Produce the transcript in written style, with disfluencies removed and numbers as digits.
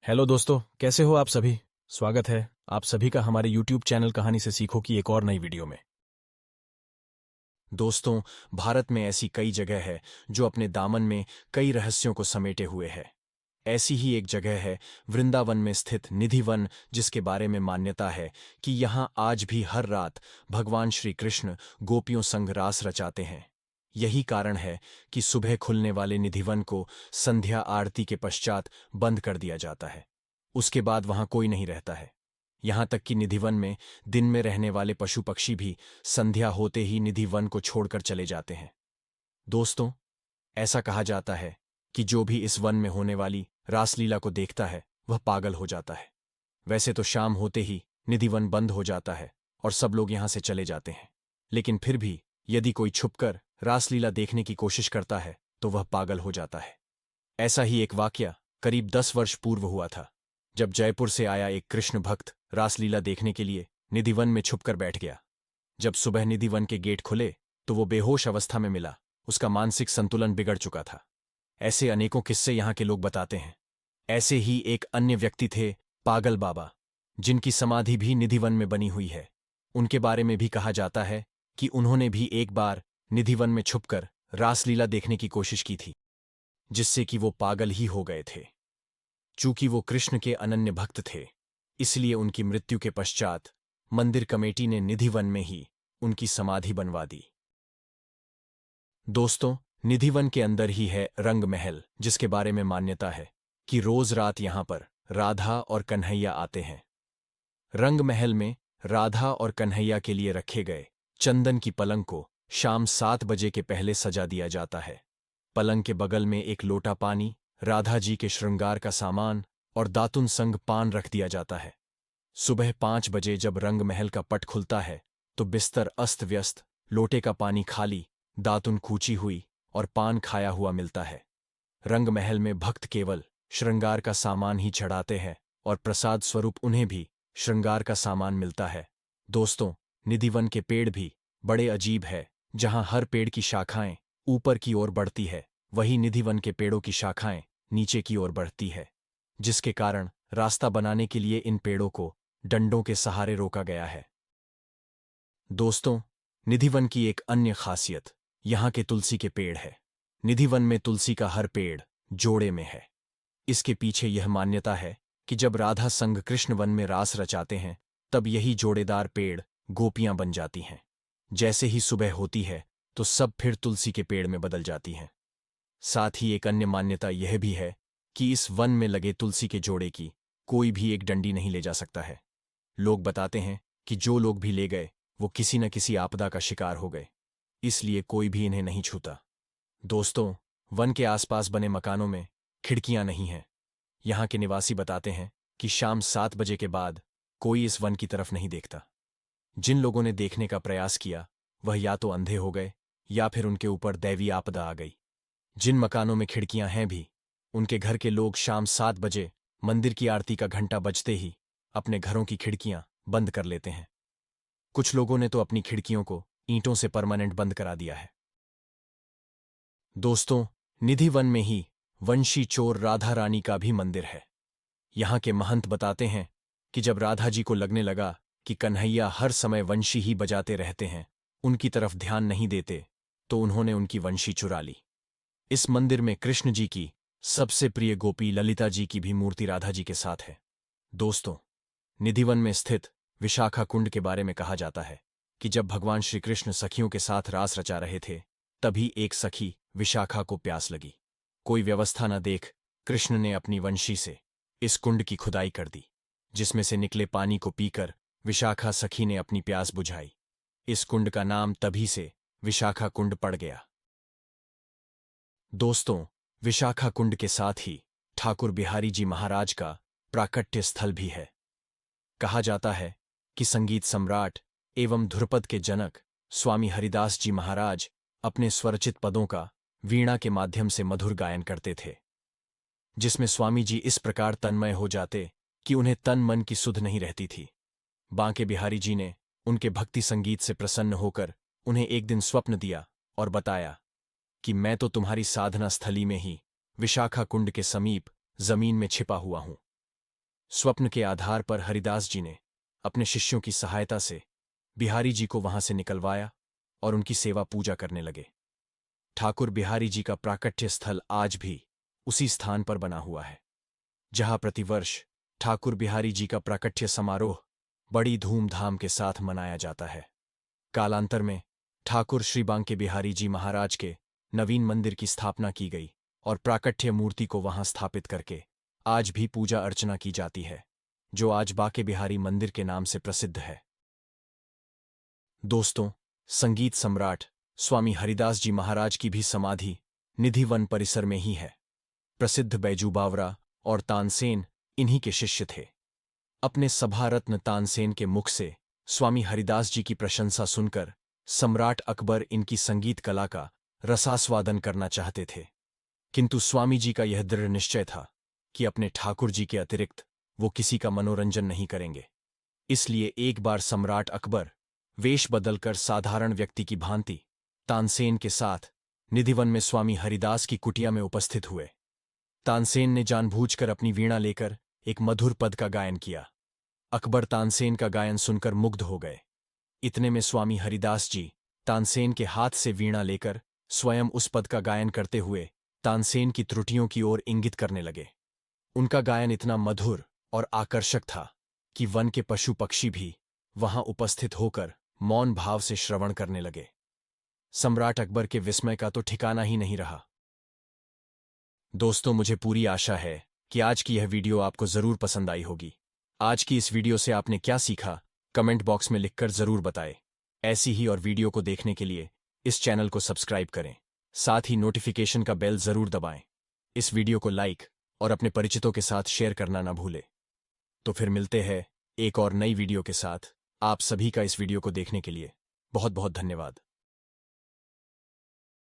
Hello दोस्तों, कैसे हो आप सभी। स्वागत है आप सभी का हमारे यूट्यूब चैनल कहानी से सीखो की एक और नई वीडियो में। दोस्तों, भारत में ऐसी कई जगह है जो अपने दामन में कई रहस्यों को समेटे हुए है। ऐसी ही एक जगह है वृंदावन में स्थित निधि वन, जिसके बारे में मान्यता है कि यहाँ आज भी हर रात भगवान श्री कृष्ण गोपियों संग रास रचाते हैं। यही कारण है कि सुबह खुलने वाले निधिवन को संध्या आरती के पश्चात बंद कर दिया जाता है। उसके बाद वहां कोई नहीं रहता है। यहां तक कि निधिवन में दिन में रहने वाले पशु पक्षी भी संध्या होते ही निधिवन को छोड़कर चले जाते हैं। दोस्तों, ऐसा कहा जाता है कि जो भी इस वन में होने वाली रासलीला को देखता है वह पागल हो जाता है। वैसे तो शाम होते ही निधिवन बंद हो जाता है और सब लोग यहां से चले जाते हैं, लेकिन फिर भी यदि कोई छुपकर रासलीला देखने की कोशिश करता है तो वह पागल हो जाता है। ऐसा ही एक वाकया करीब 10 वर्ष पूर्व हुआ था, जब जयपुर से आया एक कृष्ण भक्त रासलीला देखने के लिए निधिवन में छुपकर बैठ गया। जब सुबह निधिवन के गेट खुले तो वो बेहोश अवस्था में मिला। उसका मानसिक संतुलन बिगड़ चुका था। ऐसे अनेकों किस्से यहाँ के लोग बताते हैं। ऐसे ही एक अन्य व्यक्ति थे पागल बाबा, जिनकी समाधि भी निधिवन में बनी हुई है। उनके बारे में भी कहा जाता है कि उन्होंने भी एक बार निधिवन में छुपकर रासलीला देखने की कोशिश की थी, जिससे कि वो पागल ही हो गए थे। चूंकि वो कृष्ण के अनन्य भक्त थे, इसलिए उनकी मृत्यु के पश्चात मंदिर कमेटी ने निधिवन में ही उनकी समाधि बनवा दी। दोस्तों, निधिवन के अंदर ही है रंग महल, जिसके बारे में मान्यता है कि रोज रात यहां पर राधा और कन्हैया आते हैं। रंग महल में राधा और कन्हैया के लिए रखे गए चंदन की पलंग को शाम 7 बजे के पहले सजा दिया जाता है। पलंग के बगल में एक लोटा पानी, राधा जी के श्रृंगार का सामान और दातुन संग पान रख दिया जाता है। सुबह 5 बजे जब रंग महल का पट खुलता है तो बिस्तर अस्त व्यस्त, लोटे का पानी खाली, दातुन कूची हुई और पान खाया हुआ मिलता है। रंग महल में भक्त केवल श्रृंगार का सामान ही चढ़ाते हैं और प्रसाद स्वरूप उन्हें भी श्रृंगार का सामान मिलता है। दोस्तों, निधिवन के पेड़ भी बड़े अजीब है। जहां हर पेड़ की शाखाएं ऊपर की ओर बढ़ती है, वही निधिवन के पेड़ों की शाखाएं नीचे की ओर बढ़ती है, जिसके कारण रास्ता बनाने के लिए इन पेड़ों को डंडों के सहारे रोका गया है। दोस्तों, निधिवन की एक अन्य खासियत यहाँ के तुलसी के पेड़ है। निधिवन में तुलसी का हर पेड़ जोड़े में है। इसके पीछे यह मान्यता है कि जब राधा संग कृष्ण वन में रास रचाते हैं, तब यही जोड़ेदार पेड़ गोपियां बन जाती हैं। जैसे ही सुबह होती है तो सब फिर तुलसी के पेड़ में बदल जाती हैं। साथ ही एक अन्य मान्यता यह भी है कि इस वन में लगे तुलसी के जोड़े की कोई भी एक डंडी नहीं ले जा सकता है। लोग बताते हैं कि जो लोग भी ले गए वो किसी न किसी आपदा का शिकार हो गए, इसलिए कोई भी इन्हें नहीं छूता। दोस्तों, वन के आसपास बने मकानों में खिड़कियां नहीं हैं। यहाँ के निवासी बताते हैं कि शाम 7 बजे के बाद कोई इस वन की तरफ नहीं देखता। जिन लोगों ने देखने का प्रयास किया वह या तो अंधे हो गए या फिर उनके ऊपर दैवी आपदा आ गई। जिन मकानों में खिड़कियां हैं भी, उनके घर के लोग शाम 7 बजे मंदिर की आरती का घंटा बजते ही अपने घरों की खिड़कियां बंद कर लेते हैं। कुछ लोगों ने तो अपनी खिड़कियों को ईंटों से परमानेंट बंद करा दिया है। दोस्तों, निधि वन में ही वंशी चोर राधा रानी का भी मंदिर है। यहाँ के महंत बताते हैं कि जब राधा जी को लगने लगा कि कन्हैया हर समय वंशी ही बजाते रहते हैं, उनकी तरफ ध्यान नहीं देते, तो उन्होंने उनकी वंशी चुरा ली। इस मंदिर में कृष्ण जी की सबसे प्रिय गोपी ललिता जी की भी मूर्ति राधा जी के साथ है। दोस्तों, निधिवन में स्थित विशाखा कुंड के बारे में कहा जाता है कि जब भगवान श्री कृष्ण सखियों के साथ रास रचा रहे थे, तभी एक सखी विशाखा को प्यास लगी। कोई व्यवस्था न देख कृष्ण ने अपनी वंशी से इस कुंड की खुदाई कर दी, जिसमें से निकले पानी को पीकर विशाखा सखी ने अपनी प्यास बुझाई। इस कुंड का नाम तभी से विशाखा कुंड पड़ गया। दोस्तों, विशाखा कुंड के साथ ही ठाकुर बिहारी जी महाराज का प्राकट्य स्थल भी है। कहा जाता है कि संगीत सम्राट एवं ध्रुपद के जनक स्वामी हरिदास जी महाराज अपने स्वरचित पदों का वीणा के माध्यम से मधुर गायन करते थे, जिसमें स्वामी जी इस प्रकार तन्मय हो जाते कि उन्हें तन मन की सुध नहीं रहती थी। बांके बिहारी जी ने उनके भक्ति संगीत से प्रसन्न होकर उन्हें एक दिन स्वप्न दिया और बताया कि मैं तो तुम्हारी साधना स्थली में ही विशाखा कुंड के समीप जमीन में छिपा हुआ हूं। स्वप्न के आधार पर हरिदास जी ने अपने शिष्यों की सहायता से बिहारी जी को वहां से निकलवाया और उनकी सेवा पूजा करने लगे। ठाकुर बिहारी जी का प्राकट्य स्थल आज भी उसी स्थान पर बना हुआ है, जहां प्रतिवर्ष ठाकुर बिहारी जी का प्राकट्य समारोह बड़ी धूमधाम के साथ मनाया जाता है। कालांतर में ठाकुर श्री बांके बिहारी जी महाराज के नवीन मंदिर की स्थापना की गई और प्राकट्य मूर्ति को वहां स्थापित करके आज भी पूजा अर्चना की जाती है, जो आज बांके बिहारी मंदिर के नाम से प्रसिद्ध है। दोस्तों, संगीत सम्राट स्वामी हरिदास जी महाराज की भी समाधि निधि वन परिसर में ही है। प्रसिद्ध बैजू बावरा और तानसेन इन्हीं के शिष्य थे। अपने सभारत्न तानसेन के मुख से स्वामी हरिदास जी की प्रशंसा सुनकर सम्राट अकबर इनकी संगीत कला का रसास्वादन करना चाहते थे, किंतु स्वामी जी का यह दृढ़ निश्चय था कि अपने ठाकुर जी के अतिरिक्त वो किसी का मनोरंजन नहीं करेंगे। इसलिए एक बार सम्राट अकबर वेश बदलकर साधारण व्यक्ति की भांति तानसेन के साथ निधिवन में स्वामी हरिदास की कुटिया में उपस्थित हुए। तानसेन ने जानबूझकर अपनी वीणा लेकर एक मधुर पद का गायन किया। अकबर तानसेन का गायन सुनकर मुग्ध हो गए। इतने में स्वामी हरिदास जी तानसेन के हाथ से वीणा लेकर स्वयं उस पद का गायन करते हुए तानसेन की त्रुटियों की ओर इंगित करने लगे। उनका गायन इतना मधुर और आकर्षक था कि वन के पशु पक्षी भी वहां उपस्थित होकर मौन भाव से श्रवण करने लगे। सम्राट अकबर के विस्मय का तो ठिकाना ही नहीं रहा। दोस्तों, मुझे पूरी आशा है कि आज की यह वीडियो आपको जरूर पसंद आई होगी। आज की इस वीडियो से आपने क्या सीखा, कमेंट बॉक्स में लिखकर जरूर बताएं। ऐसी ही और वीडियो को देखने के लिए इस चैनल को सब्सक्राइब करें, साथ ही नोटिफिकेशन का बेल जरूर दबाएं। इस वीडियो को लाइक और अपने परिचितों के साथ शेयर करना ना भूलें। तो फिर मिलते हैं एक और नई वीडियो के साथ। आप सभी का इस वीडियो को देखने के लिए बहुत बहुत धन्यवाद।